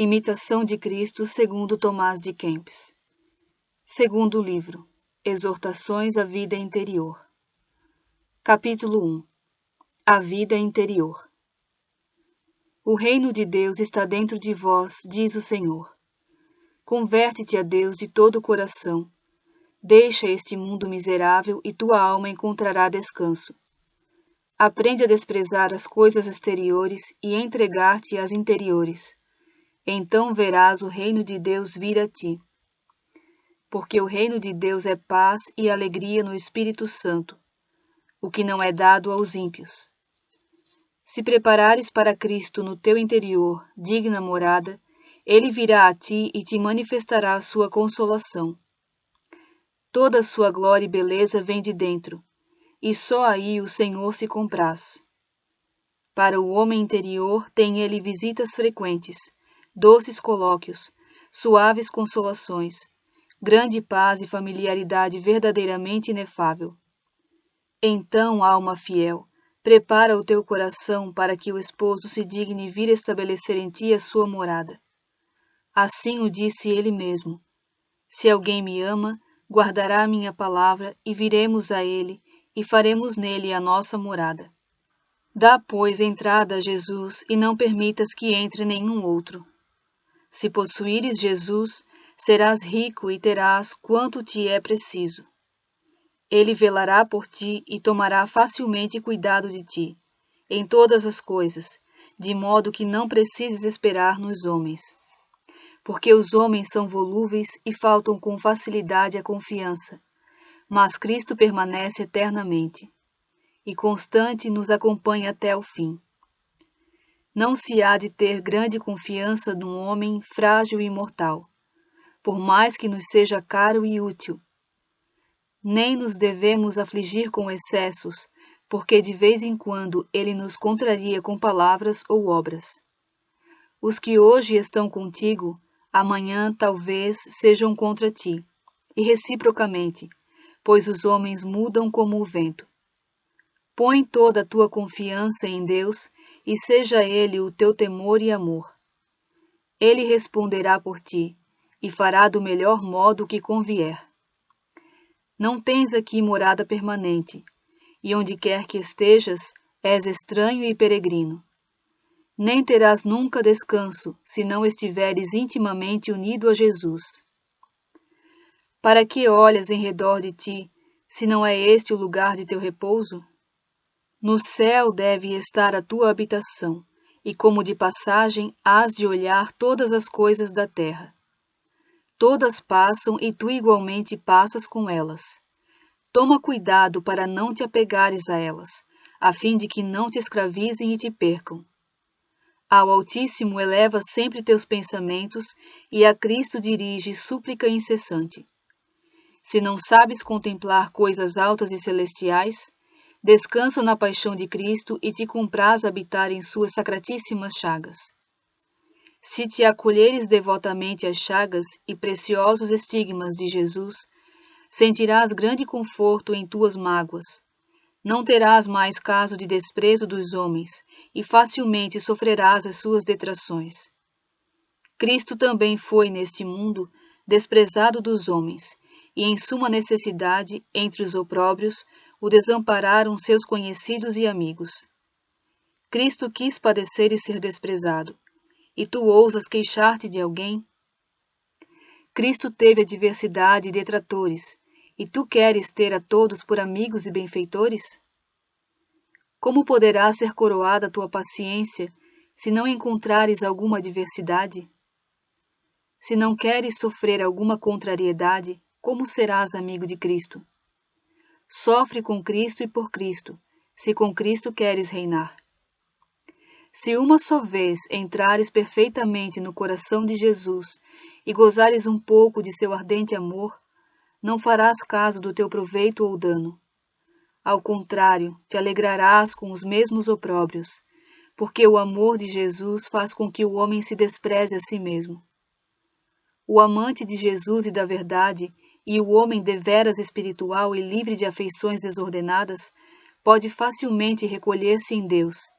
Imitação de Cristo segundo Tomás de Kempis. Segundo livro, Exortações à Vida Interior. Capítulo 1. A Vida Interior. O reino de Deus está dentro de vós, diz o Senhor. Converte-te a Deus de todo o coração. Deixa este mundo miserável e tua alma encontrará descanso. Aprende a desprezar as coisas exteriores e entregar-te às interiores. Então verás o reino de Deus vir a ti. Porque o reino de Deus é paz e alegria no Espírito Santo, o que não é dado aos ímpios. Se preparares para Cristo no teu interior digna morada, Ele virá a ti e te manifestará a sua consolação. Toda a sua glória e beleza vem de dentro, e só aí o Senhor se compraz. Para o homem interior tem Ele visitas frequentes, doces colóquios, suaves consolações, grande paz e familiaridade verdadeiramente inefável. Então, alma fiel, prepara o teu coração para que o esposo se digne vir estabelecer em ti a sua morada. Assim o disse ele mesmo: se alguém me ama, guardará a minha palavra, e viremos a ele, e faremos nele a nossa morada. Dá, pois, entrada a Jesus, e não permitas que entre nenhum outro. Se possuíres Jesus, serás rico e terás quanto te é preciso. Ele velará por ti e tomará facilmente cuidado de ti, em todas as coisas, de modo que não precises esperar nos homens. Porque os homens são volúveis e faltam com facilidade a confiança, mas Cristo permanece eternamente, e constante nos acompanha até o fim. Não se há de ter grande confiança num homem frágil e mortal, por mais que nos seja caro e útil. Nem nos devemos afligir com excessos, porque de vez em quando ele nos contraria com palavras ou obras. Os que hoje estão contigo, amanhã talvez sejam contra ti, e reciprocamente, pois os homens mudam como o vento. Põe toda a tua confiança em Deus, e seja Ele o teu temor e amor. Ele responderá por ti, e fará do melhor modo que convier. Não tens aqui morada permanente, e onde quer que estejas, és estranho e peregrino. Nem terás nunca descanso, se não estiveres intimamente unido a Jesus. Para que olhas em redor de ti, se não é este o lugar de teu repouso? No céu deve estar a tua habitação, e como de passagem hás de olhar todas as coisas da terra. Todas passam e tu igualmente passas com elas. Toma cuidado para não te apegares a elas, a fim de que não te escravizem e te percam. Ao Altíssimo eleva sempre teus pensamentos, e a Cristo dirige súplica incessante. Se não sabes contemplar coisas altas e celestiais, descansa na paixão de Cristo e te compraz habitar em suas sacratíssimas chagas. Se te acolheres devotamente às chagas e preciosos estigmas de Jesus, sentirás grande conforto em tuas mágoas. Não terás mais caso de desprezo dos homens, e facilmente sofrerás as suas detrações. Cristo também foi, neste mundo, desprezado dos homens, e em suma necessidade, entre os opróbrios, o desampararam seus conhecidos e amigos. Cristo quis padecer e ser desprezado, e tu ousas queixar-te de alguém? Cristo teve adversidade e detratores, e tu queres ter a todos por amigos e benfeitores? Como poderá ser coroada a tua paciência, se não encontrares alguma adversidade? Se não queres sofrer alguma contrariedade, como serás amigo de Cristo? Sofre com Cristo e por Cristo, se com Cristo queres reinar. Se uma só vez entrares perfeitamente no coração de Jesus e gozares um pouco de seu ardente amor, não farás caso do teu proveito ou dano. Ao contrário, te alegrarás com os mesmos opróbrios, porque o amor de Jesus faz com que o homem se despreze a si mesmo. O amante de Jesus e da verdade, e o homem deveras espiritual e livre de afeições desordenadas, pode facilmente recolher-se em Deus,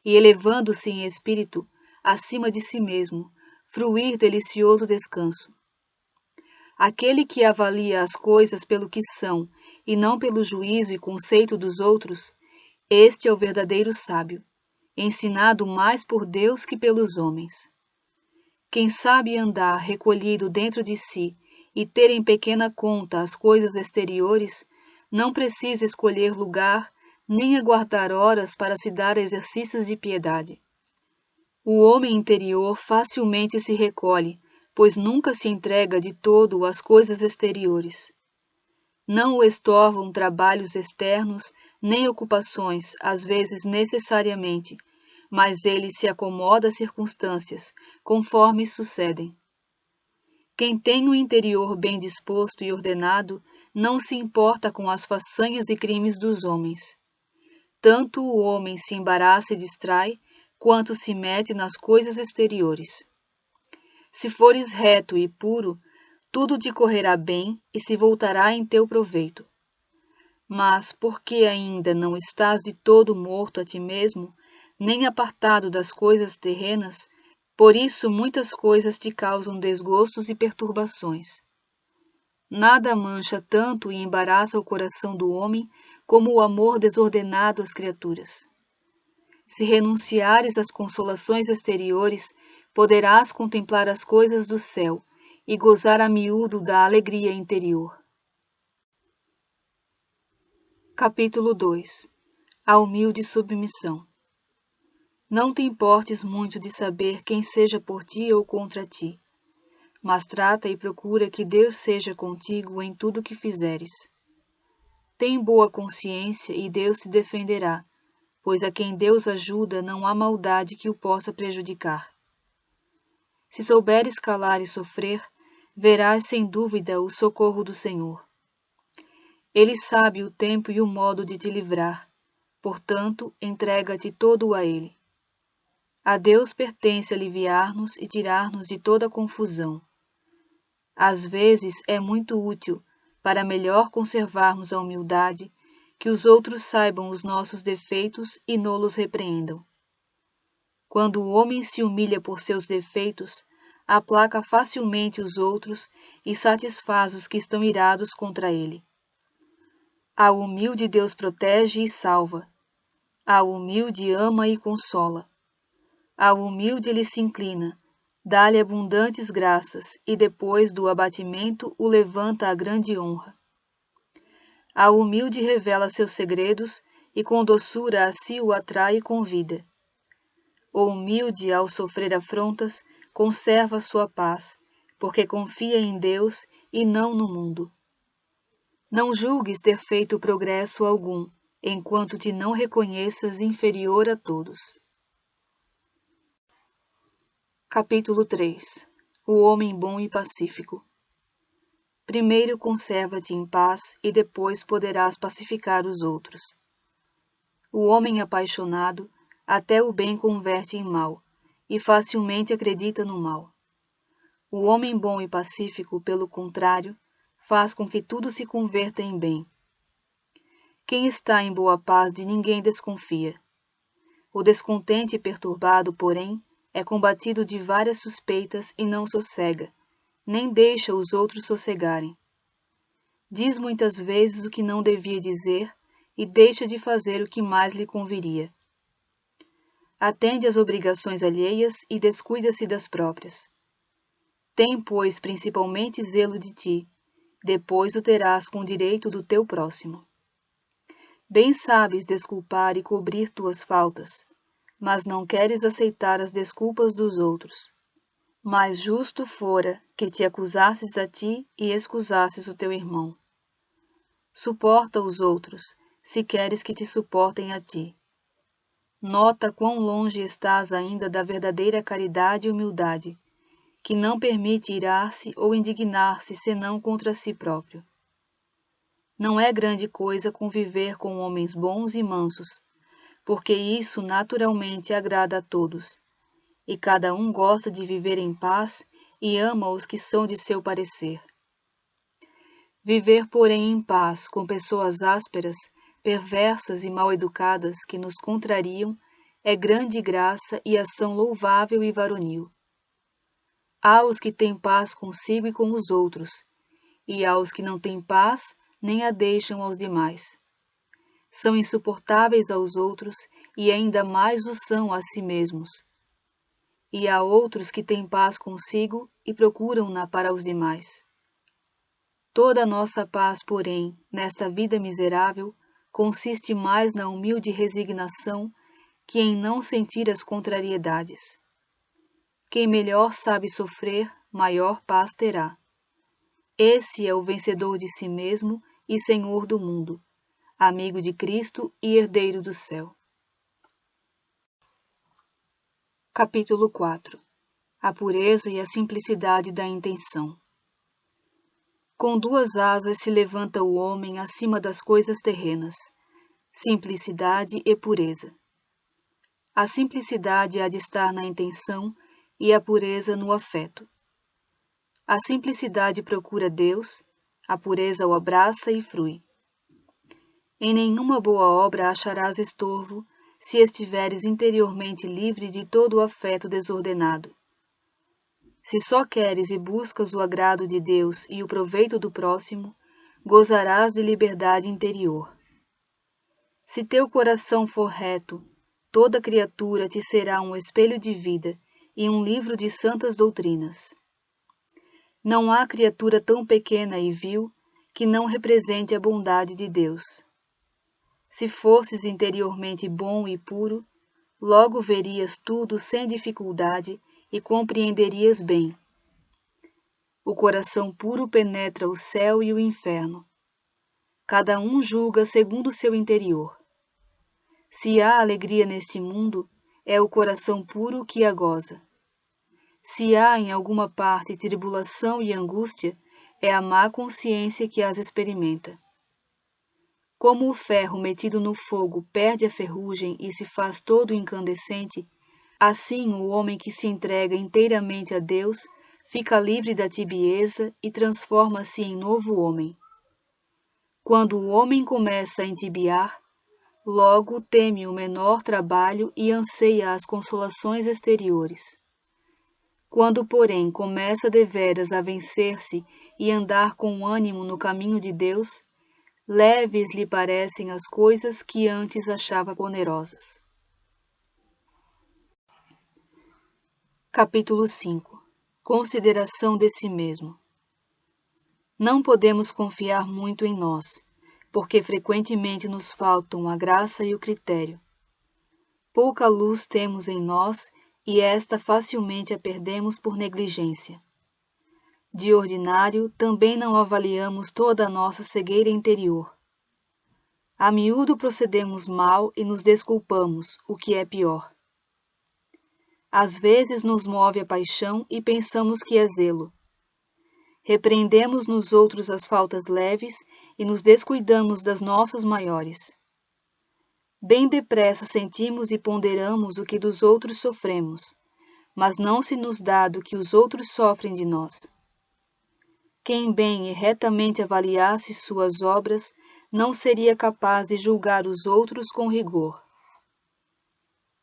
e elevando-se em espírito, acima de si mesmo, fruir delicioso descanso. Aquele que avalia as coisas pelo que são, e não pelo juízo e conceito dos outros, este é o verdadeiro sábio, ensinado mais por Deus que pelos homens. Quem sabe andar recolhido dentro de si e ter em pequena conta as coisas exteriores, não precisa escolher lugar nem aguardar horas para se dar exercícios de piedade. O homem interior facilmente se recolhe, pois nunca se entrega de todo às coisas exteriores. Não o estorvam trabalhos externos, nem ocupações, às vezes necessariamente, mas ele se acomoda às circunstâncias, conforme sucedem. Quem tem o interior bem disposto e ordenado, não se importa com as façanhas e crimes dos homens. Tanto o homem se embaraça e distrai, quanto se mete nas coisas exteriores. Se fores reto e puro, tudo te correrá bem e se voltará em teu proveito. Mas, porque ainda não estás de todo morto a ti mesmo, nem apartado das coisas terrenas, por isso muitas coisas te causam desgostos e perturbações. Nada mancha tanto e embaraça o coração do homem como o amor desordenado às criaturas. Se renunciares às consolações exteriores, poderás contemplar as coisas do céu e gozar a miúdo da alegria interior. Capítulo 2. A humilde submissão. Não te importes muito de saber quem seja por ti ou contra ti, mas trata e procura que Deus seja contigo em tudo o que fizeres. Tem boa consciência e Deus te defenderá, pois a quem Deus ajuda não há maldade que o possa prejudicar. Se souberes calar e sofrer, verás sem dúvida o socorro do Senhor. Ele sabe o tempo e o modo de te livrar, portanto, entrega-te todo a Ele. A Deus pertence aliviar-nos e tirar-nos de toda a confusão. Às vezes é muito útil, para melhor conservarmos a humildade, que os outros saibam os nossos defeitos e não-los repreendam. Quando o homem se humilha por seus defeitos, aplaca facilmente os outros e satisfaz os que estão irados contra ele. Ao humilde Deus protege e salva. Ao humilde ama e consola. Ao humilde ele se inclina, dá-lhe abundantes graças e depois do abatimento o levanta a grande honra. Ao humilde revela seus segredos e com doçura a si o atrai e convida. O humilde, ao sofrer afrontas, conserva sua paz, porque confia em Deus e não no mundo. Não julgues ter feito progresso algum, enquanto te não reconheças inferior a todos. Capítulo 3. O homem bom e pacífico. Primeiro conserva-te em paz e depois poderás pacificar os outros. O homem apaixonado até o bem converte em mal, e facilmente acredita no mal. O homem bom e pacífico, pelo contrário, faz com que tudo se converta em bem. Quem está em boa paz de ninguém desconfia. O descontente e perturbado, porém, é combatido de várias suspeitas e não sossega, nem deixa os outros sossegarem. Diz muitas vezes o que não devia dizer e deixa de fazer o que mais lhe conviria. Atende às obrigações alheias e descuida-se das próprias. Tem, pois, principalmente zelo de ti, depois o terás com direito do teu próximo. Bem sabes desculpar e cobrir tuas faltas, mas não queres aceitar as desculpas dos outros. Mais justo fora que te acusasses a ti e excusasses o teu irmão. Suporta os outros, se queres que te suportem a ti. Nota quão longe estás ainda da verdadeira caridade e humildade, que não permite irar-se ou indignar-se senão contra si próprio. Não é grande coisa conviver com homens bons e mansos, porque isso naturalmente agrada a todos, e cada um gosta de viver em paz e ama os que são de seu parecer. Viver, porém, em paz com pessoas ásperas, perversas e mal-educadas que nos contrariam é grande graça e ação louvável e varonil. Há os que têm paz consigo e com os outros, e há os que não têm paz, nem a deixam aos demais. São insuportáveis aos outros, e ainda mais o são a si mesmos. E há outros que têm paz consigo e procuram-na para os demais. Toda a nossa paz, porém, nesta vida miserável, consiste mais na humilde resignação que em não sentir as contrariedades. Quem melhor sabe sofrer, maior paz terá. Esse é o vencedor de si mesmo e senhor do mundo, amigo de Cristo e herdeiro do céu. Capítulo 4. A pureza e a simplicidade da intenção. Com duas asas se levanta o homem acima das coisas terrenas, simplicidade e pureza. A simplicidade há de estar na intenção e a pureza no afeto. A simplicidade procura Deus, a pureza o abraça e frui. Em nenhuma boa obra acharás estorvo, se estiveres interiormente livre de todo o afeto desordenado. Se só queres e buscas o agrado de Deus e o proveito do próximo, gozarás de liberdade interior. Se teu coração for reto, toda criatura te será um espelho de vida e um livro de santas doutrinas. Não há criatura tão pequena e vil que não represente a bondade de Deus. Se fosses interiormente bom e puro, logo verias tudo sem dificuldade e compreenderias bem. O coração puro penetra o céu e o inferno. Cada um julga segundo o seu interior. Se há alegria neste mundo, é o coração puro que a goza. Se há em alguma parte tribulação e angústia, é a má consciência que as experimenta. Como o ferro metido no fogo perde a ferrugem e se faz todo incandescente, assim o homem que se entrega inteiramente a Deus fica livre da tibieza e transforma-se em novo homem. Quando o homem começa a entibiar, logo teme o menor trabalho e anseia as consolações exteriores. Quando, porém, começa deveras a vencer-se e andar com ânimo no caminho de Deus, leves lhe parecem as coisas que antes achava onerosas. Capítulo 5. Consideração de si mesmo. Não podemos confiar muito em nós, porque frequentemente nos faltam a graça e o critério. Pouca luz temos em nós e esta facilmente a perdemos por negligência. De ordinário, também não avaliamos toda a nossa cegueira interior. A miúdo procedemos mal e nos desculpamos, o que é pior. Às vezes nos move a paixão e pensamos que é zelo. Repreendemos nos outros as faltas leves e nos descuidamos das nossas maiores. Bem depressa sentimos e ponderamos o que dos outros sofremos, mas não se nos dá do que os outros sofrem de nós. Quem bem e retamente avaliasse suas obras, não seria capaz de julgar os outros com rigor.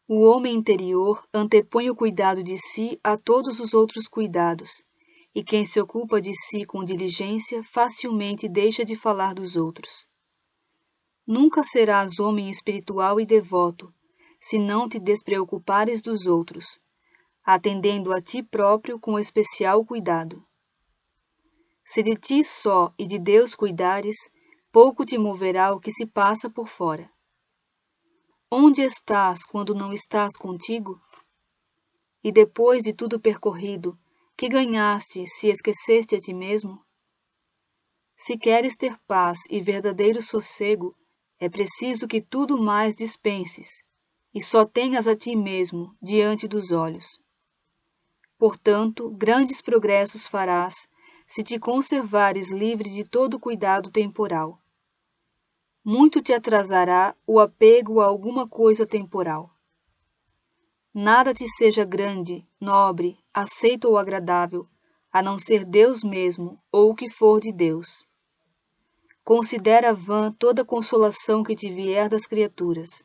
O homem interior antepõe o cuidado de si a todos os outros cuidados, e quem se ocupa de si com diligência facilmente deixa de falar dos outros. Nunca serás homem espiritual e devoto, se não te despreocupares dos outros, atendendo a ti próprio com especial cuidado. Se de ti só e de Deus cuidares, pouco te moverá o que se passa por fora. Onde estás quando não estás contigo? E depois de tudo percorrido, que ganhaste se esqueceste a ti mesmo? Se queres ter paz e verdadeiro sossego, é preciso que tudo mais dispenses, e só tenhas a ti mesmo diante dos olhos. Portanto, grandes progressos farás, se te conservares livre de todo cuidado temporal. Muito te atrasará o apego a alguma coisa temporal. Nada te seja grande, nobre, aceito ou agradável, a não ser Deus mesmo ou o que for de Deus. Considera vã toda consolação que te vier das criaturas.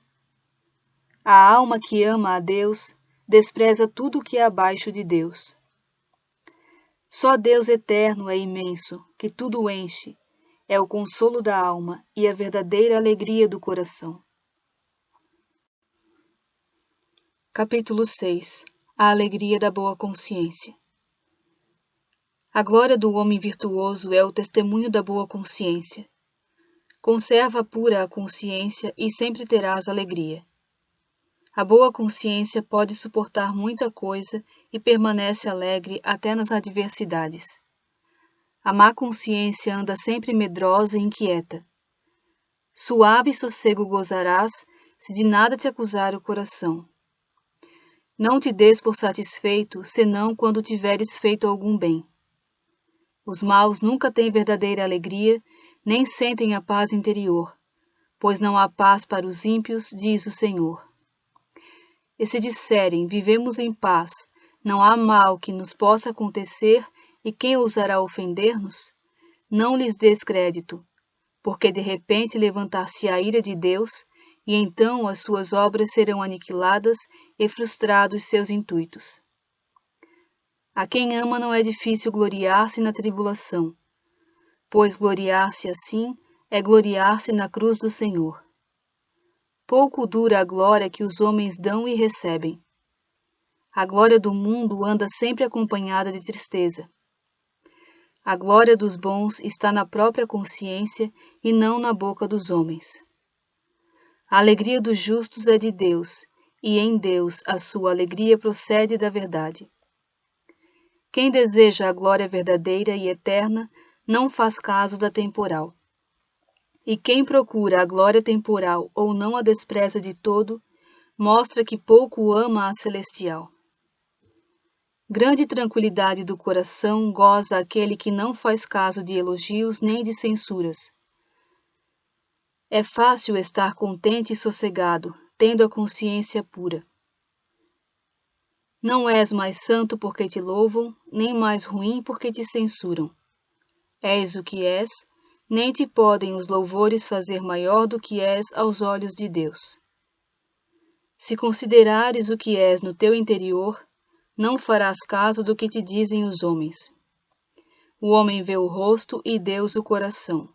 A alma que ama a Deus despreza tudo o que é abaixo de Deus. Só Deus eterno é imenso, que tudo enche, é o consolo da alma e a verdadeira alegria do coração. Capítulo 6. A alegria da boa consciência. A glória do homem virtuoso é o testemunho da boa consciência. Conserva pura a consciência e sempre terás alegria. A boa consciência pode suportar muita coisa e permanece alegre até nas adversidades. A má consciência anda sempre medrosa e inquieta. Suave sossego gozarás, se de nada te acusar o coração. Não te des por satisfeito, senão quando tiveres feito algum bem. Os maus nunca têm verdadeira alegria, nem sentem a paz interior, pois não há paz para os ímpios, diz o Senhor. E se disserem, vivemos em paz, não há mal que nos possa acontecer, e quem ousará ofender-nos? Não lhes des crédito, porque de repente levantar-se-á a ira de Deus, e então as suas obras serão aniquiladas e frustrados seus intuitos. A quem ama não é difícil gloriar-se na tribulação, pois gloriar-se assim é gloriar-se na cruz do Senhor. Pouco dura a glória que os homens dão e recebem. A glória do mundo anda sempre acompanhada de tristeza. A glória dos bons está na própria consciência e não na boca dos homens. A alegria dos justos é de Deus, e em Deus a sua alegria procede da verdade. Quem deseja a glória verdadeira e eterna não faz caso da temporal. E quem procura a glória temporal ou não a despreza de todo, mostra que pouco ama a celestial. Grande tranquilidade do coração goza aquele que não faz caso de elogios nem de censuras. É fácil estar contente e sossegado, tendo a consciência pura. Não és mais santo porque te louvam, nem mais ruim porque te censuram. És o que és, nem te podem os louvores fazer maior do que és aos olhos de Deus. Se considerares o que és no teu interior, não farás caso do que te dizem os homens. O homem vê o rosto e Deus o coração.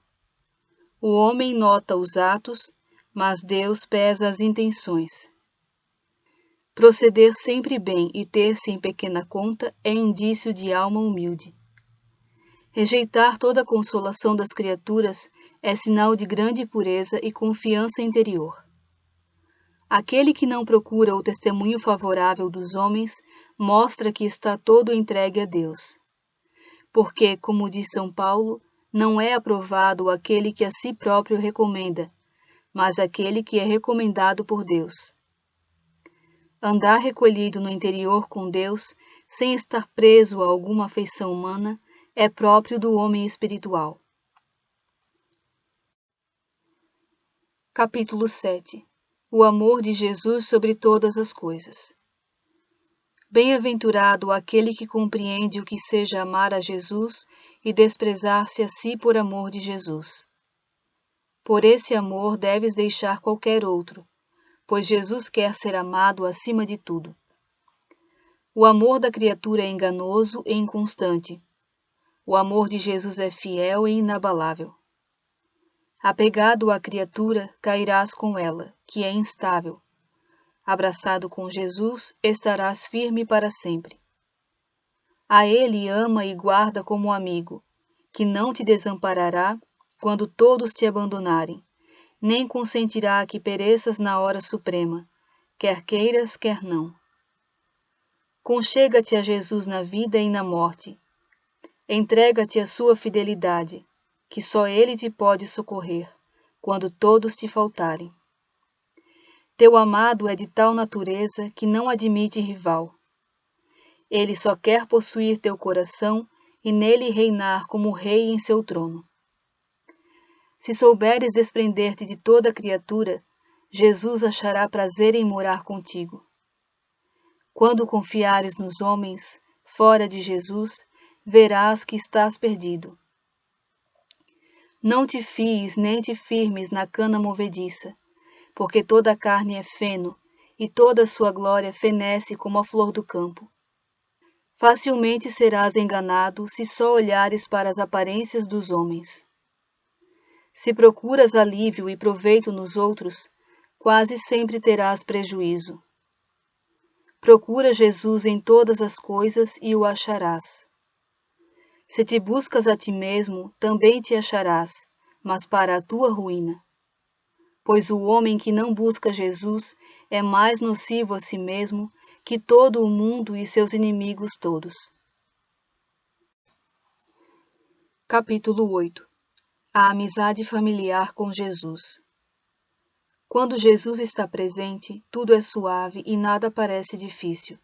O homem nota os atos, mas Deus pesa as intenções. Proceder sempre bem e ter-se em pequena conta é indício de alma humilde. Rejeitar toda a consolação das criaturas é sinal de grande pureza e confiança interior. Aquele que não procura o testemunho favorável dos homens mostra que está todo entregue a Deus. Porque, como diz São Paulo, não é aprovado aquele que a si próprio recomenda, mas aquele que é recomendado por Deus. Andar recolhido no interior com Deus, sem estar preso a alguma afeição humana, é próprio do homem espiritual. Capítulo 7. O amor de Jesus sobre todas as coisas. Bem-aventurado aquele que compreende o que seja amar a Jesus e desprezar-se a si por amor de Jesus. Por esse amor deves deixar qualquer outro, pois Jesus quer ser amado acima de tudo. O amor da criatura é enganoso e inconstante. O amor de Jesus é fiel e inabalável. Apegado à criatura, cairás com ela, que é instável. Abraçado com Jesus, estarás firme para sempre. A Ele ama e guarda como amigo, que não te desamparará quando todos te abandonarem, nem consentirá que pereças na hora suprema, quer queiras, quer não. Conchega-te a Jesus na vida e na morte. Entrega-te à sua fidelidade, que só Ele te pode socorrer, quando todos te faltarem. Teu amado é de tal natureza que não admite rival. Ele só quer possuir teu coração e nele reinar como rei em seu trono. Se souberes desprender-te de toda a criatura, Jesus achará prazer em morar contigo. Quando confiares nos homens, fora de Jesus, verás que estás perdido. Não te fies nem te firmes na cana movediça, porque toda a carne é feno, e toda a sua glória fenece como a flor do campo. Facilmente serás enganado se só olhares para as aparências dos homens. Se procuras alívio e proveito nos outros, quase sempre terás prejuízo. Procura Jesus em todas as coisas e o acharás. Se te buscas a ti mesmo, também te acharás, mas para a tua ruína. Pois o homem que não busca Jesus é mais nocivo a si mesmo que todo o mundo e seus inimigos todos. Capítulo 8. A amizade familiar com Jesus. Quando Jesus está presente, tudo é suave e nada parece difícil.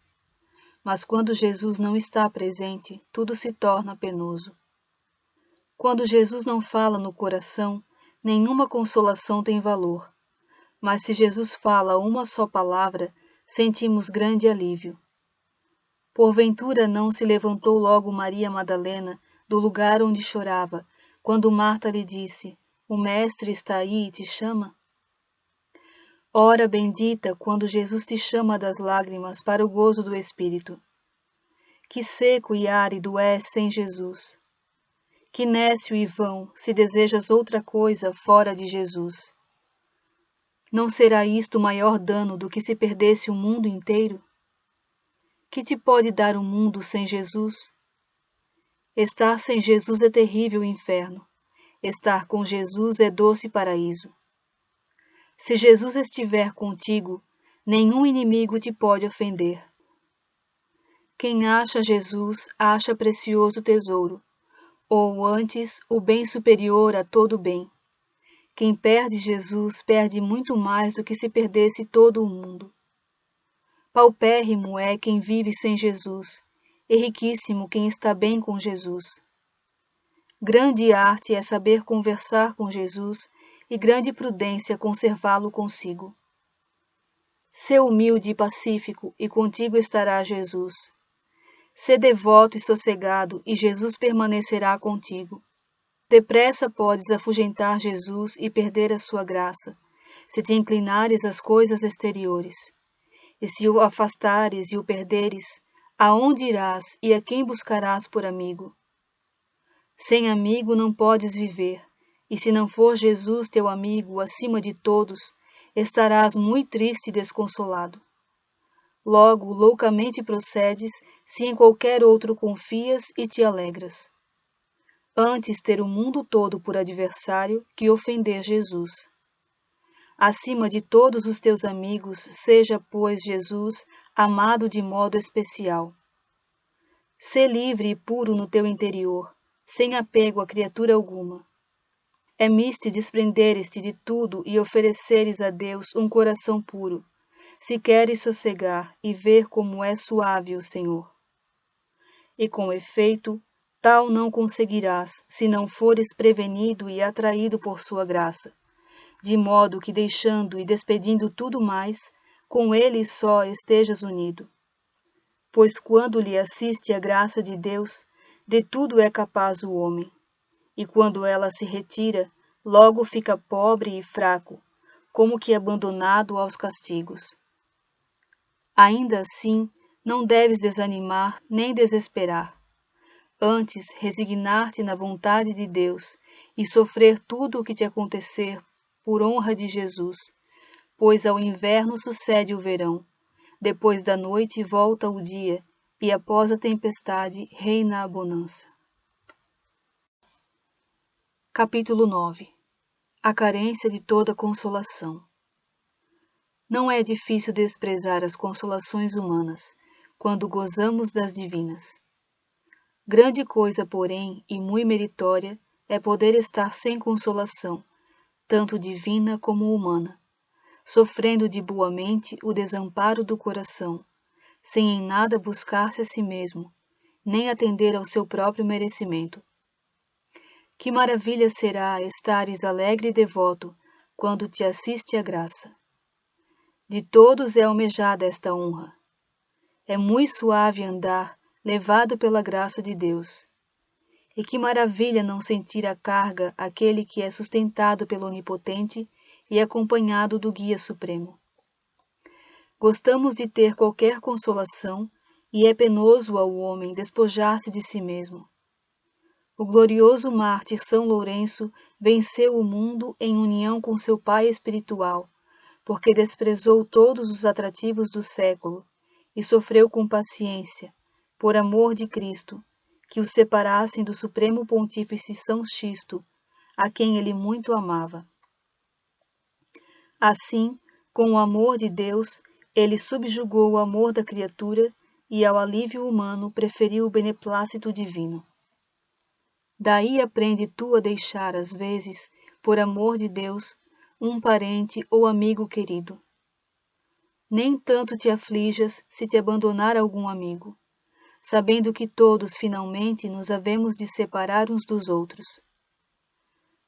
Mas quando Jesus não está presente, tudo se torna penoso. Quando Jesus não fala no coração, nenhuma consolação tem valor. Mas se Jesus fala uma só palavra, sentimos grande alívio. Porventura não se levantou logo Maria Madalena do lugar onde chorava, quando Marta lhe disse: "O Mestre está aí e te chama"? Ora bendita quando Jesus te chama das lágrimas para o gozo do Espírito. Que seco e árido és sem Jesus. Que nécio e vão se desejas outra coisa fora de Jesus. Não será isto maior dano do que se perdesse o mundo inteiro? Que te pode dar o mundo sem Jesus? Estar sem Jesus é terrível inferno. Estar com Jesus é doce paraíso. Se Jesus estiver contigo, nenhum inimigo te pode ofender. Quem acha Jesus, acha precioso tesouro, ou antes, o bem superior a todo bem. Quem perde Jesus, perde muito mais do que se perdesse todo o mundo. Paupérrimo é quem vive sem Jesus, e riquíssimo quem está bem com Jesus. Grande arte é saber conversar com Jesus e grande prudência conservá-lo consigo. Sê humilde e pacífico, e contigo estará Jesus. Sê devoto e sossegado, e Jesus permanecerá contigo. Depressa podes afugentar Jesus e perder a sua graça, se te inclinares às coisas exteriores. E se o afastares e o perderes, aonde irás e a quem buscarás por amigo? Sem amigo não podes viver, e se não for Jesus teu amigo acima de todos, estarás muito triste e desconsolado. Logo, loucamente procedes, se em qualquer outro confias e te alegras. Antes ter o mundo todo por adversário que ofender Jesus. Acima de todos os teus amigos, seja, pois, Jesus amado de modo especial. Sê livre e puro no teu interior, sem apego a criatura alguma. É misto desprenderes-te de tudo e ofereceres a Deus um coração puro, se queres sossegar e ver como é suave o Senhor. E com efeito, tal não conseguirás, se não fores prevenido e atraído por sua graça, de modo que deixando e despedindo tudo mais, com ele só estejas unido. Pois quando lhe assiste a graça de Deus, de tudo é capaz o homem, e quando ela se retira, logo fica pobre e fraco, como que abandonado aos castigos. Ainda assim, não deves desanimar nem desesperar. Antes, resignar-te na vontade de Deus e sofrer tudo o que te acontecer por honra de Jesus, pois ao inverno sucede o verão, depois da noite volta o dia, e após a tempestade reina a bonança. Capítulo 9. A carência de toda consolação. Não é difícil desprezar as consolações humanas, quando gozamos das divinas. Grande coisa, porém, e muito meritória, é poder estar sem consolação, tanto divina como humana, sofrendo de boamente o desamparo do coração, sem em nada buscar-se a si mesmo, nem atender ao seu próprio merecimento. Que maravilha será estares alegre e devoto, quando te assiste a graça. De todos é almejada esta honra. É muito suave andar, levado pela graça de Deus. E que maravilha não sentir a carga aquele que é sustentado pelo Onipotente e acompanhado do Guia Supremo. Gostamos de ter qualquer consolação, e é penoso ao homem despojar-se de si mesmo. O glorioso mártir São Lourenço venceu o mundo em união com seu pai espiritual, porque desprezou todos os atrativos do século e sofreu com paciência, por amor de Cristo, que o separassem do Supremo Pontífice São Xisto, a quem ele muito amava. Assim, com o amor de Deus, ele subjugou o amor da criatura e ao alívio humano preferiu o beneplácito divino. Daí aprende tu a deixar, às vezes, por amor de Deus, um parente ou amigo querido. Nem tanto te aflijas se te abandonar algum amigo, sabendo que todos finalmente nos havemos de separar uns dos outros.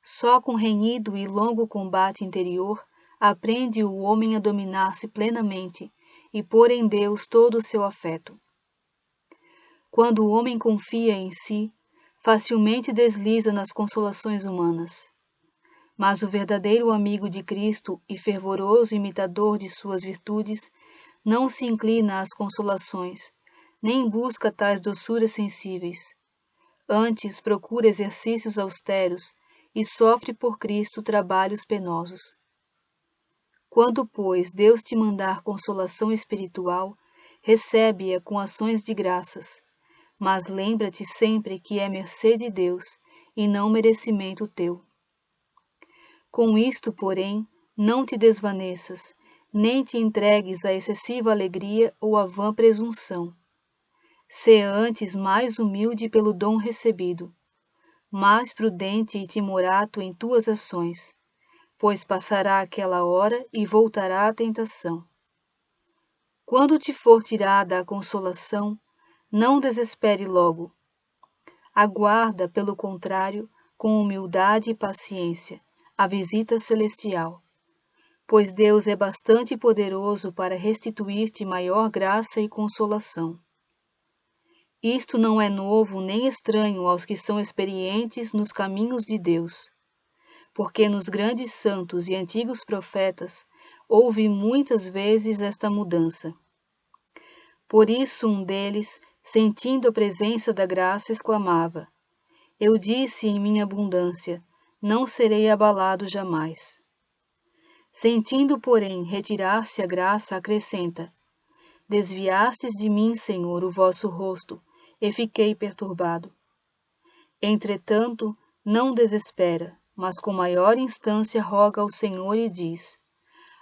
Só com renhido e longo combate interior aprende o homem a dominar-se plenamente e pôr em Deus todo o seu afeto. Quando o homem confia em si, facilmente desliza nas consolações humanas. Mas o verdadeiro amigo de Cristo e fervoroso imitador de suas virtudes não se inclina às consolações, nem busca tais doçuras sensíveis. Antes procura exercícios austeros e sofre por Cristo trabalhos penosos. Quando, pois, Deus te mandar consolação espiritual, recebe-a com ações de graças, mas lembra-te sempre que é mercê de Deus e não merecimento teu. Com isto, porém, não te desvaneças, nem te entregues à excessiva alegria ou à vã presunção. Sê antes mais humilde pelo dom recebido, mais prudente e timorato em tuas ações, pois passará aquela hora e voltará a tentação. Quando te for tirada a consolação, não desespere logo. Aguarda, pelo contrário, com humildade e paciência, a visita celestial, pois Deus é bastante poderoso para restituir-te maior graça e consolação. Isto não é novo nem estranho aos que são experientes nos caminhos de Deus, porque nos grandes santos e antigos profetas houve muitas vezes esta mudança. Por isso um deles, sentindo a presença da graça, exclamava: Eu disse em minha abundância, não serei abalado jamais. Sentindo, porém, retirar-se a graça, acrescenta: Desviastes de mim, Senhor, o vosso rosto, e fiquei perturbado. Entretanto, não desespera, mas com maior instância roga ao Senhor e diz: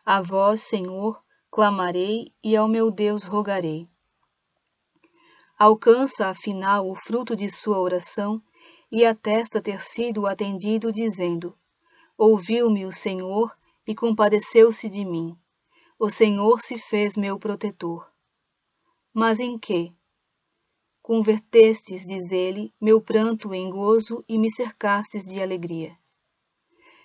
A vós, Senhor, clamarei e ao meu Deus rogarei. Alcança, afinal, o fruto de sua oração e atesta ter sido atendido, dizendo: Ouviu-me o Senhor e compadeceu-se de mim. O Senhor se fez meu protetor. Mas em quê? Convertestes, diz ele, meu pranto em gozo e me cercastes de alegria.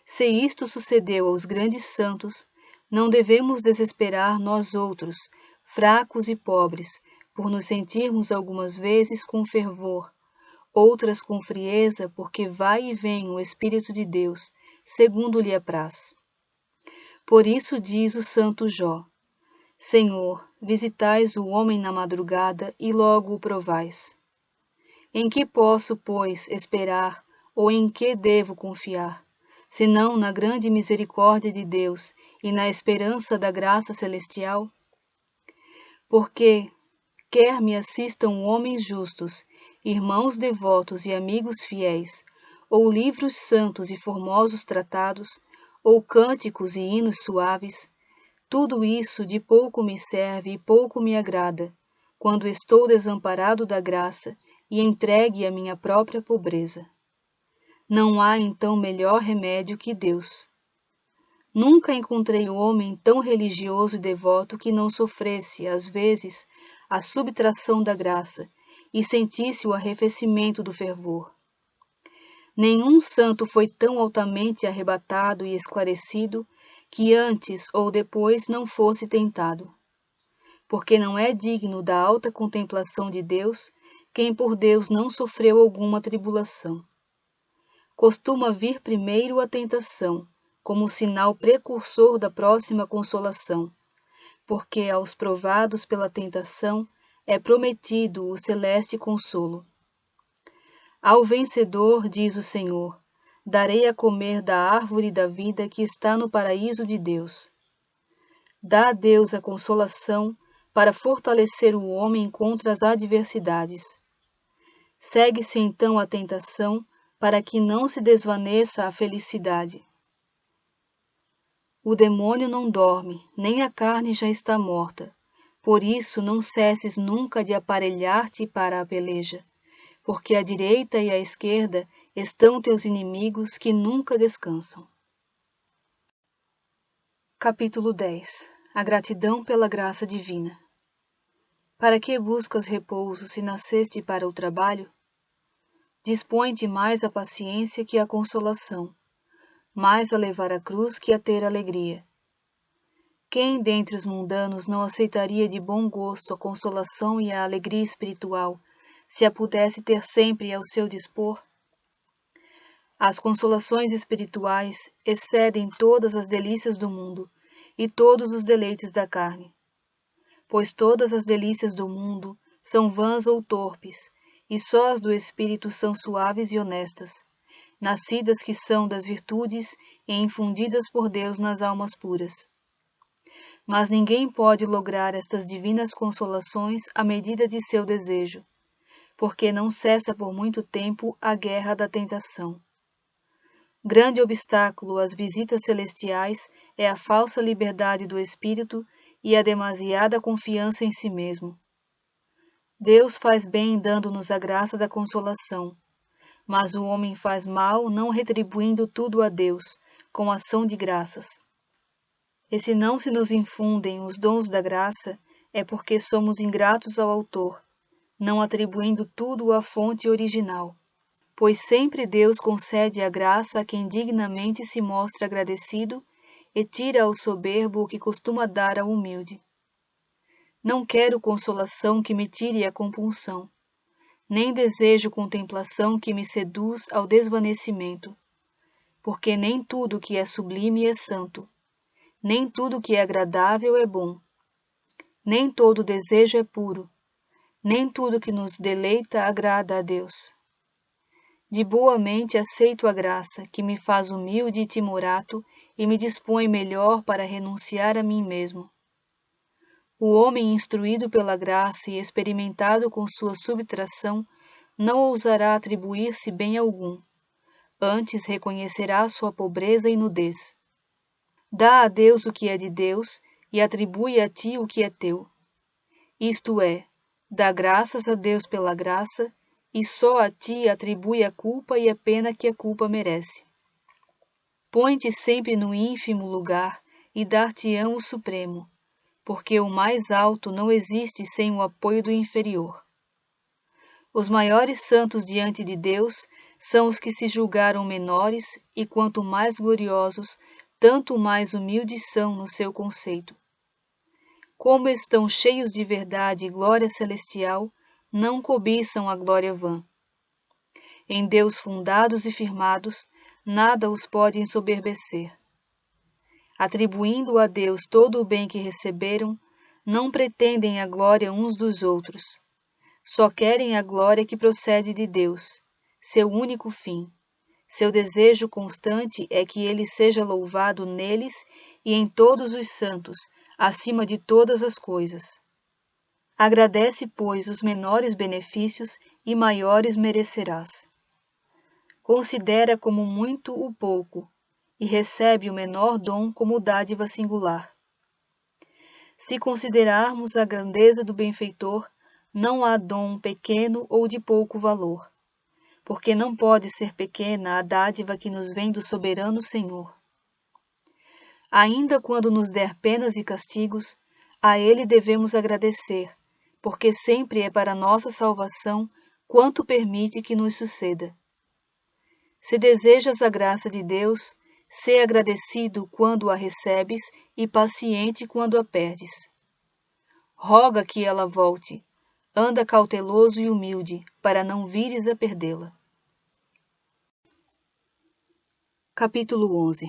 Se isto sucedeu aos grandes santos, não devemos desesperar nós outros, fracos e pobres, por nos sentirmos algumas vezes com fervor, outras com frieza, porque vai e vem o Espírito de Deus, segundo lhe apraz. Por isso diz o santo Jó: Senhor, visitais o homem na madrugada e logo o provais. Em que posso, pois, esperar, ou em que devo confiar, senão na grande misericórdia de Deus e na esperança da graça celestial? Porque, quer me assistam homens justos, irmãos devotos e amigos fiéis, ou livros santos e formosos tratados, ou cânticos e hinos suaves, tudo isso de pouco me serve e pouco me agrada, quando estou desamparado da graça e entregue à minha própria pobreza. Não há então melhor remédio que Deus. Nunca encontrei homem tão religioso e devoto que não sofresse, às vezes, a subtração da graça e sentisse o arrefecimento do fervor. Nenhum santo foi tão altamente arrebatado e esclarecido que antes ou depois não fosse tentado. Porque não é digno da alta contemplação de Deus quem por Deus não sofreu alguma tribulação. Costuma vir primeiro a tentação, como sinal precursor da próxima consolação, porque aos provados pela tentação é prometido o celeste consolo. Ao vencedor, diz o Senhor, darei a comer da árvore da vida que está no paraíso de Deus. Dá a Deus a consolação para fortalecer o homem contra as adversidades. Segue-se então a tentação para que não se desvaneça a felicidade. O demônio não dorme, nem a carne já está morta. Por isso não cesses nunca de aparelhar-te para a peleja, porque à direita e à esquerda estão teus inimigos que nunca descansam. Capítulo 10. A gratidão pela graça divina. Para que buscas repouso se nasceste para o trabalho? Dispõe-te mais a paciência que a consolação, mais a levar a cruz que a ter alegria. Quem dentre os mundanos não aceitaria de bom gosto a consolação e a alegria espiritual, se a pudesse ter sempre ao seu dispor? As consolações espirituais excedem todas as delícias do mundo e todos os deleites da carne, pois todas as delícias do mundo são vãs ou torpes, e só as do espírito são suaves e honestas, nascidas que são das virtudes e infundidas por Deus nas almas puras. Mas ninguém pode lograr estas divinas consolações à medida de seu desejo, porque não cessa por muito tempo a guerra da tentação. Grande obstáculo às visitas celestiais é a falsa liberdade do espírito e a demasiada confiança em si mesmo. Deus faz bem dando-nos a graça da consolação, mas o homem faz mal não retribuindo tudo a Deus, com ação de graças. E se não se nos infundem os dons da graça, é porque somos ingratos ao autor, não atribuindo tudo à fonte original. Pois sempre Deus concede a graça a quem dignamente se mostra agradecido e tira ao soberbo o que costuma dar ao humilde. Não quero consolação que me tire a compunção, nem desejo contemplação que me seduz ao desvanecimento, porque nem tudo que é sublime é santo, nem tudo que é agradável é bom, nem todo desejo é puro, nem tudo que nos deleita agrada a Deus. De boa mente aceito a graça, que me faz humilde e timorato e me dispõe melhor para renunciar a mim mesmo. O homem instruído pela graça e experimentado com sua subtração não ousará atribuir-se bem algum, antes reconhecerá sua pobreza e nudez. Dá a Deus o que é de Deus e atribui a ti o que é teu. Isto é, dá graças a Deus pela graça, e só a ti atribui a culpa e a pena que a culpa merece. Põe-te sempre no ínfimo lugar e dar-te-ão o supremo, porque o mais alto não existe sem o apoio do inferior. Os maiores santos diante de Deus são os que se julgaram menores, e quanto mais gloriosos, tanto mais humildes são no seu conceito. Como estão cheios de verdade e glória celestial, não cobiçam a glória vã. Em Deus fundados e firmados, nada os pode ensoberbecer. Atribuindo a Deus todo o bem que receberam, não pretendem a glória uns dos outros. Só querem a glória que procede de Deus, seu único fim. Seu desejo constante é que ele seja louvado neles e em todos os santos, acima de todas as coisas. Agradece, pois, os menores benefícios e maiores merecerás. Considera como muito o pouco, e recebe o menor dom como dádiva singular. Se considerarmos a grandeza do benfeitor, não há dom pequeno ou de pouco valor, porque não pode ser pequena a dádiva que nos vem do soberano Senhor. Ainda quando nos der penas e castigos, a Ele devemos agradecer, porque sempre é para nossa salvação quanto permite que nos suceda. Se desejas a graça de Deus, sê agradecido quando a recebes e paciente quando a perdes. Roga que ela volte, anda cauteloso e humilde, para não vires a perdê-la. Capítulo 11.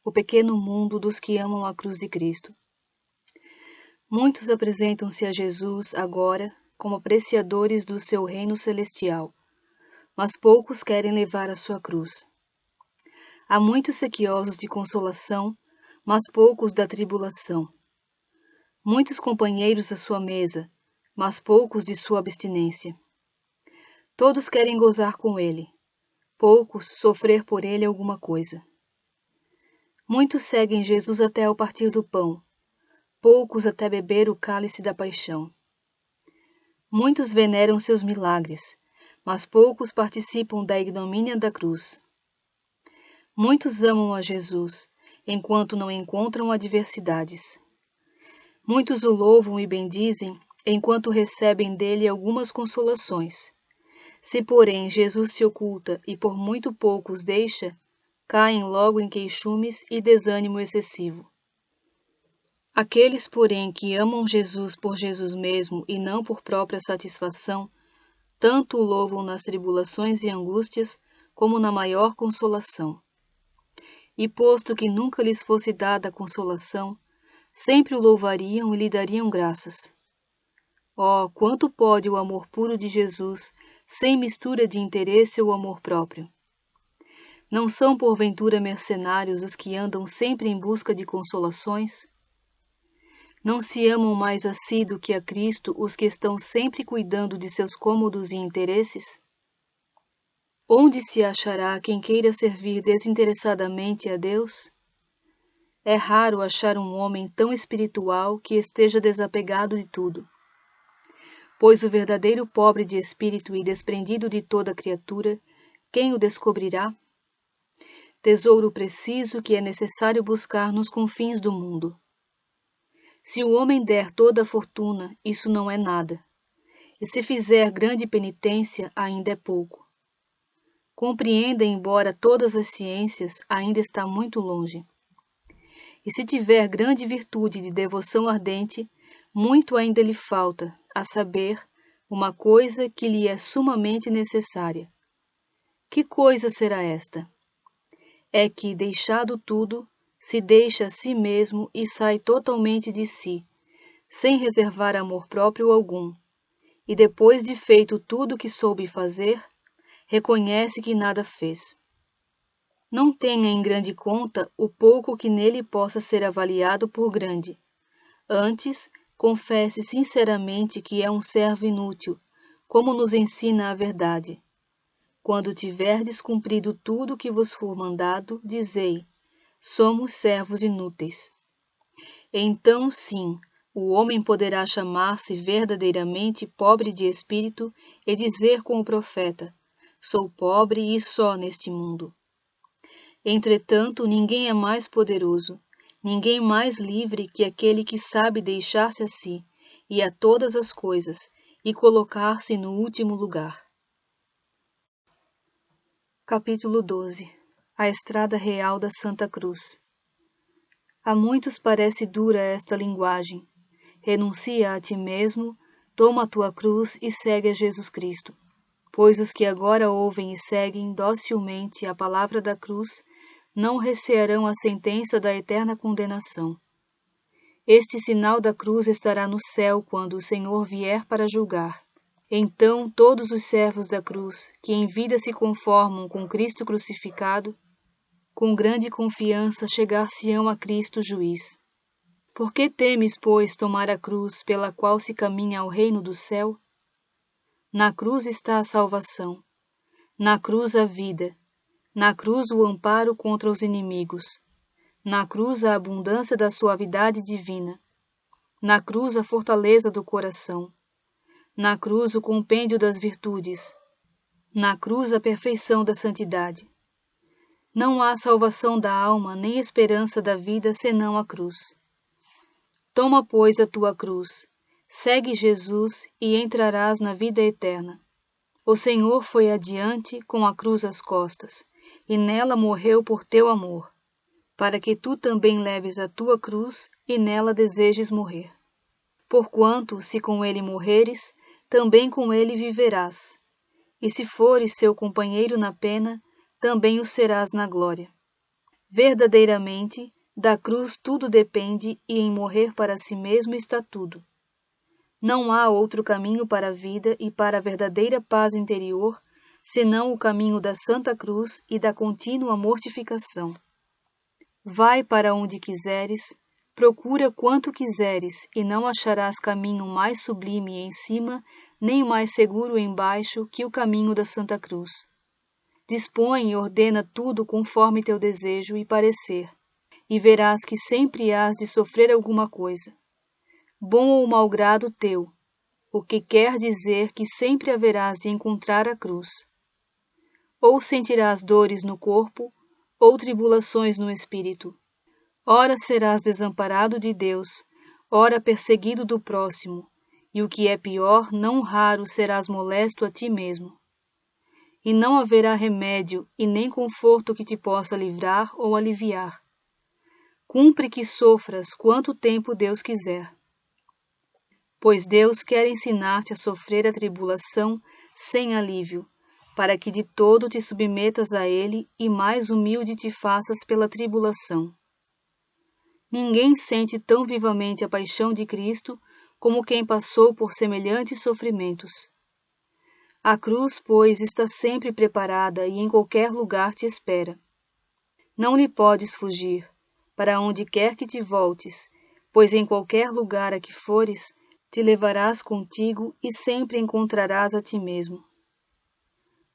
O pequeno mundo dos que amam a cruz de Cristo. Muitos apresentam-se a Jesus agora como apreciadores do seu reino celestial, mas poucos querem levar a sua cruz. Há muitos sequiosos de consolação, mas poucos da tribulação. Muitos companheiros à sua mesa, mas poucos de sua abstinência. Todos querem gozar com ele, poucos sofrer por ele alguma coisa. Muitos seguem Jesus até ao partir do pão, poucos até beber o cálice da paixão. Muitos veneram seus milagres, mas poucos participam da ignomínia da cruz. Muitos amam a Jesus, enquanto não encontram adversidades. Muitos o louvam e bendizem, enquanto recebem dele algumas consolações. Se, porém, Jesus se oculta e por muito pouco os deixa, caem logo em queixumes e desânimo excessivo. Aqueles, porém, que amam Jesus por Jesus mesmo e não por própria satisfação, tanto o louvam nas tribulações e angústias, como na maior consolação. E posto que nunca lhes fosse dada a consolação, sempre o louvariam e lhe dariam graças. Oh, quanto pode o amor puro de Jesus, sem mistura de interesse ou amor próprio? Não são porventura mercenários os que andam sempre em busca de consolações? Não se amam mais a si do que a Cristo os que estão sempre cuidando de seus cômodos e interesses? Onde se achará quem queira servir desinteressadamente a Deus? É raro achar um homem tão espiritual que esteja desapegado de tudo. Pois o verdadeiro pobre de espírito e desprendido de toda criatura, quem o descobrirá? Tesouro preciso que é necessário buscar nos confins do mundo. Se o homem der toda a fortuna, isso não é nada. E se fizer grande penitência, ainda é pouco. Compreenda, embora todas as ciências, ainda está muito longe. E se tiver grande virtude de devoção ardente, muito ainda lhe falta, a saber, uma coisa que lhe é sumamente necessária. Que coisa será esta? É que, deixado tudo, se deixa a si mesmo e sai totalmente de si, sem reservar amor próprio algum, e depois de feito tudo o que soube fazer, reconhece que nada fez. Não tenha em grande conta o pouco que nele possa ser avaliado por grande. Antes, confesse sinceramente que é um servo inútil, como nos ensina a verdade. Quando tiverdes cumprido tudo o que vos for mandado, dizei: somos servos inúteis. Então, sim, o homem poderá chamar-se verdadeiramente pobre de espírito e dizer com o profeta: sou pobre e só neste mundo. Entretanto, ninguém é mais poderoso, ninguém mais livre que aquele que sabe deixar-se a si e a todas as coisas e colocar-se no último lugar. Capítulo 12. A Estrada Real da Santa Cruz. A muitos parece dura esta linguagem. Renuncia a ti mesmo, toma a tua cruz e segue a Jesus Cristo. Pois os que agora ouvem e seguem docilmente a palavra da cruz não recearão a sentença da eterna condenação. Este sinal da cruz estará no céu quando o Senhor vier para julgar. Então todos os servos da cruz, que em vida se conformam com Cristo crucificado, com grande confiança chegar-se-ão a Cristo juiz. Por que temes, pois, tomar a cruz pela qual se caminha ao reino do céu? Na cruz está a salvação, na cruz a vida, na cruz o amparo contra os inimigos, na cruz a abundância da suavidade divina, na cruz a fortaleza do coração, na cruz o compêndio das virtudes, na cruz a perfeição da santidade. Não há salvação da alma nem esperança da vida senão a cruz. Toma, pois, a tua cruz, segue Jesus e entrarás na vida eterna. O Senhor foi adiante com a cruz às costas, e nela morreu por teu amor, para que tu também leves a tua cruz e nela desejes morrer. Porquanto, se com ele morreres, também com ele viverás, e se fores seu companheiro na pena, também o serás na glória. Verdadeiramente, da cruz tudo depende e em morrer para si mesmo está tudo. Não há outro caminho para a vida e para a verdadeira paz interior, senão o caminho da Santa Cruz e da contínua mortificação. Vai para onde quiseres, procura quanto quiseres, e não acharás caminho mais sublime em cima, nem mais seguro embaixo que o caminho da Santa Cruz. Dispõe e ordena tudo conforme teu desejo e parecer, e verás que sempre hás de sofrer alguma coisa, bom ou mau grado teu, o que quer dizer que sempre haverás de encontrar a cruz. Ou sentirás dores no corpo, ou tribulações no espírito. Ora serás desamparado de Deus, ora perseguido do próximo, e o que é pior, não raro serás molesto a ti mesmo. E não haverá remédio e nem conforto que te possa livrar ou aliviar. Cumpre que sofras quanto tempo Deus quiser. Pois Deus quer ensinar-te a sofrer a tribulação sem alívio, para que de todo te submetas a Ele e mais humilde te faças pela tribulação. Ninguém sente tão vivamente a paixão de Cristo como quem passou por semelhantes sofrimentos. A cruz, pois, está sempre preparada e em qualquer lugar te espera. Não lhe podes fugir, para onde quer que te voltes, pois em qualquer lugar a que fores, te levarás contigo e sempre encontrarás a ti mesmo.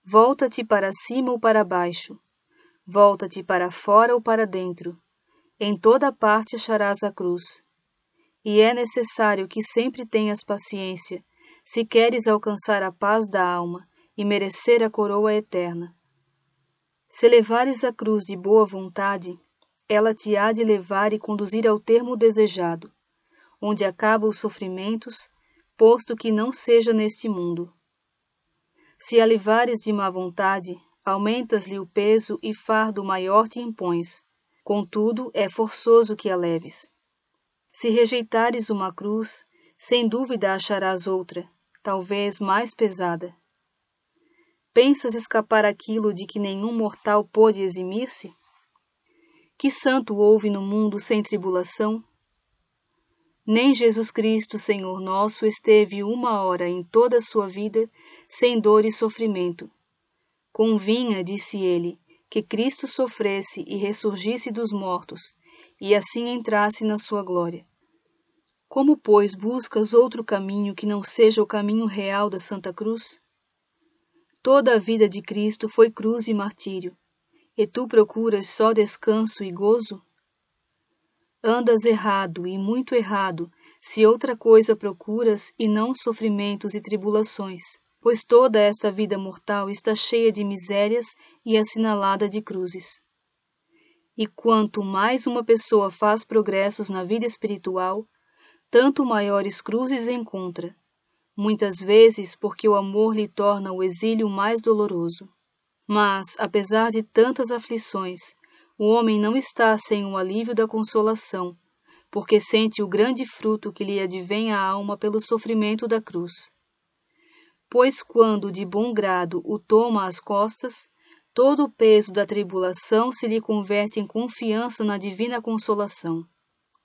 Volta-te para cima ou para baixo, volta-te para fora ou para dentro, em toda parte acharás a cruz. E é necessário que sempre tenhas paciência, se queres alcançar a paz da alma e merecer a coroa eterna. Se levares a cruz de boa vontade, ela te há de levar e conduzir ao termo desejado, onde acabam os sofrimentos, posto que não seja neste mundo. Se a levares de má vontade, aumentas-lhe o peso e fardo maior te impões. Contudo, é forçoso que a leves. Se rejeitares uma cruz, sem dúvida acharás outra, talvez mais pesada. Pensas escapar aquilo de que nenhum mortal pôde eximir-se? Que santo houve no mundo sem tribulação? Nem Jesus Cristo, Senhor nosso, esteve uma hora em toda a sua vida sem dor e sofrimento. Convinha, disse ele, que Cristo sofresse e ressurgisse dos mortos, e assim entrasse na sua glória. Como, pois, buscas outro caminho que não seja o caminho real da Santa Cruz? Toda a vida de Cristo foi cruz e martírio, e tu procuras só descanso e gozo? Andas errado e muito errado, se outra coisa procuras e não sofrimentos e tribulações, pois toda esta vida mortal está cheia de misérias e assinalada de cruzes. E quanto mais uma pessoa faz progressos na vida espiritual, tanto maiores cruzes encontra, muitas vezes porque o amor lhe torna o exílio mais doloroso. Mas, apesar de tantas aflições, o homem não está sem o alívio da consolação, porque sente o grande fruto que lhe advém à alma pelo sofrimento da cruz. Pois quando de bom grado o toma às costas, todo o peso da tribulação se lhe converte em confiança na divina consolação.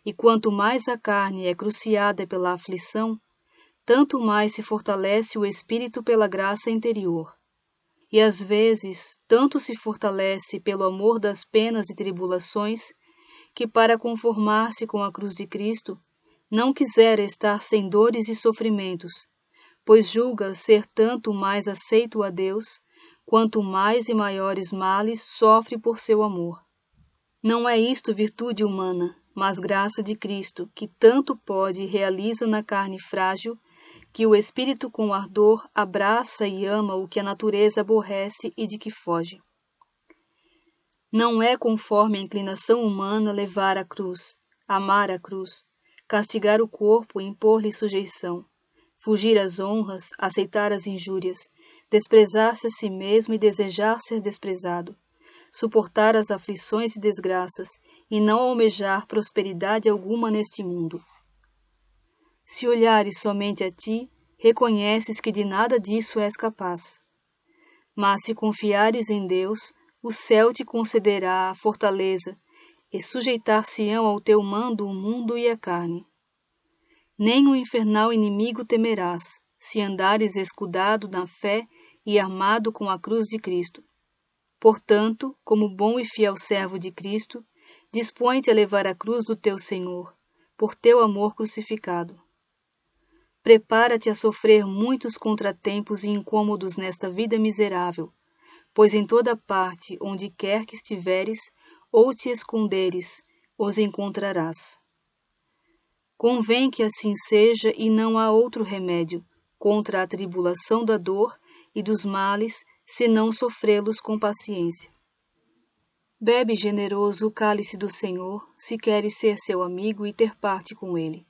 E quanto mais a carne é cruciada pela aflição, tanto mais se fortalece o espírito pela graça interior. E às vezes, tanto se fortalece pelo amor das penas e tribulações, que para conformar-se com a cruz de Cristo, não quisera estar sem dores e sofrimentos, pois julga ser tanto mais aceito a Deus, quanto mais e maiores males sofre por seu amor. Não é isto virtude humana, mas graça de Cristo, que tanto pode e realiza na carne frágil, que o espírito com ardor abraça e ama o que a natureza aborrece e de que foge. Não é conforme a inclinação humana levar a cruz, amar a cruz, castigar o corpo e impor-lhe sujeição, fugir às honras, aceitar as injúrias, desprezar-se a si mesmo e desejar ser desprezado, suportar as aflições e desgraças e não almejar prosperidade alguma neste mundo. Se olhares somente a ti, reconheces que de nada disso és capaz. Mas se confiares em Deus, o céu te concederá a fortaleza, e sujeitar-se-ão ao teu mando o mundo e a carne. Nem o infernal inimigo temerás, se andares escudado na fé e armado com a cruz de Cristo. Portanto, como bom e fiel servo de Cristo, dispõe-te a levar a cruz do teu Senhor, por teu amor crucificado. Prepara-te a sofrer muitos contratempos e incômodos nesta vida miserável, pois em toda parte, onde quer que estiveres, ou te esconderes, os encontrarás. Convém que assim seja e não há outro remédio contra a tribulação da dor e dos males, senão sofrê-los com paciência. Bebe generoso o cálice do Senhor, se queres ser seu amigo e ter parte com ele.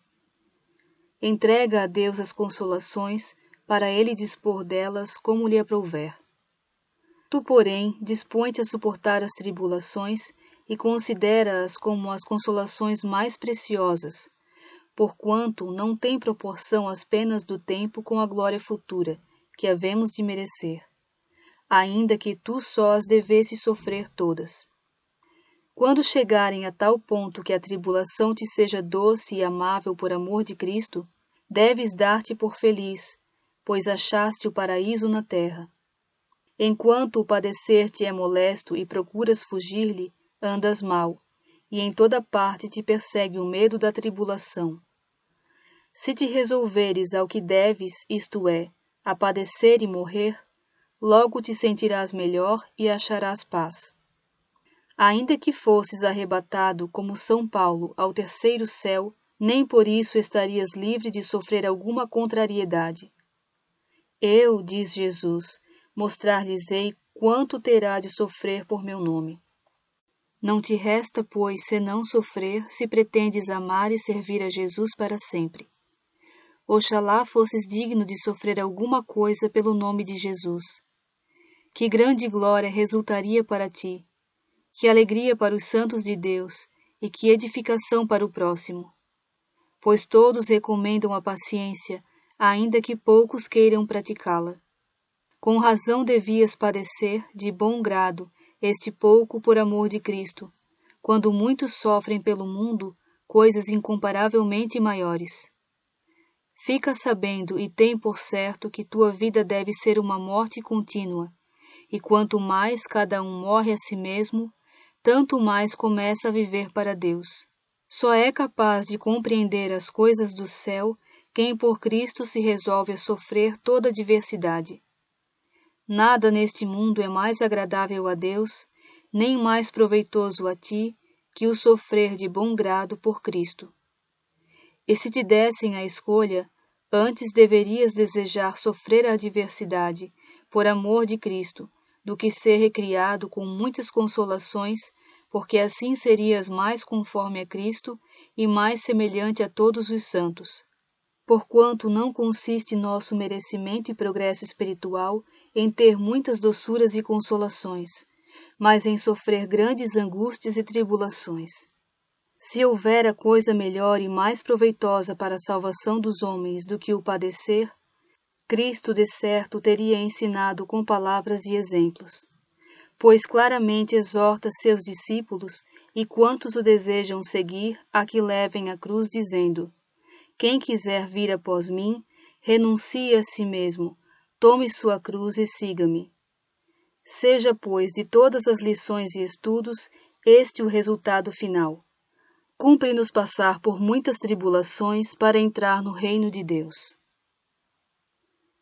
Entrega a Deus as consolações, para ele dispor delas como lhe aprouver. Tu, porém, dispõe-te a suportar as tribulações e considera-as como as consolações mais preciosas, porquanto não tem proporção as penas do tempo com a glória futura, que havemos de merecer, ainda que tu só as devesses sofrer todas. Quando chegarem a tal ponto que a tribulação te seja doce e amável por amor de Cristo, deves dar-te por feliz, pois achaste o paraíso na terra. Enquanto o padecer te é molesto e procuras fugir-lhe, andas mal, e em toda parte te persegue o medo da tribulação. Se te resolveres ao que deves, isto é, a padecer e morrer, logo te sentirás melhor e acharás paz. Ainda que fosses arrebatado como São Paulo ao terceiro céu, nem por isso estarias livre de sofrer alguma contrariedade. Eu, diz Jesus, mostrar-lhes-ei quanto terá de sofrer por meu nome. Não te resta, pois, senão sofrer, se pretendes amar e servir a Jesus para sempre. Oxalá fosses digno de sofrer alguma coisa pelo nome de Jesus. Que grande glória resultaria para ti, que alegria para os santos de Deus e que edificação para o próximo. Pois todos recomendam a paciência, ainda que poucos queiram praticá-la. Com razão devias padecer, de bom grado, este pouco por amor de Cristo, quando muitos sofrem pelo mundo coisas incomparavelmente maiores. Fica sabendo e tem por certo que tua vida deve ser uma morte contínua, e quanto mais cada um morre a si mesmo, tanto mais começa a viver para Deus. Só é capaz de compreender as coisas do céu quem por Cristo se resolve a sofrer toda adversidade. Nada neste mundo é mais agradável a Deus, nem mais proveitoso a ti, que o sofrer de bom grado por Cristo. E se te dessem a escolha, antes deverias desejar sofrer a adversidade, por amor de Cristo, do que ser recriado com muitas consolações, porque assim serias mais conforme a Cristo e mais semelhante a todos os santos. Porquanto não consiste nosso merecimento e progresso espiritual em ter muitas doçuras e consolações, mas em sofrer grandes angústias e tribulações. Se houvera coisa melhor e mais proveitosa para a salvação dos homens do que o padecer, Cristo de certo teria ensinado com palavras e exemplos, pois claramente exorta seus discípulos e quantos o desejam seguir a que levem a cruz, dizendo: quem quiser vir após mim, renuncie a si mesmo, tome sua cruz e siga-me. Seja, pois, de todas as lições e estudos, este o resultado final. Cumpre-nos passar por muitas tribulações para entrar no reino de Deus.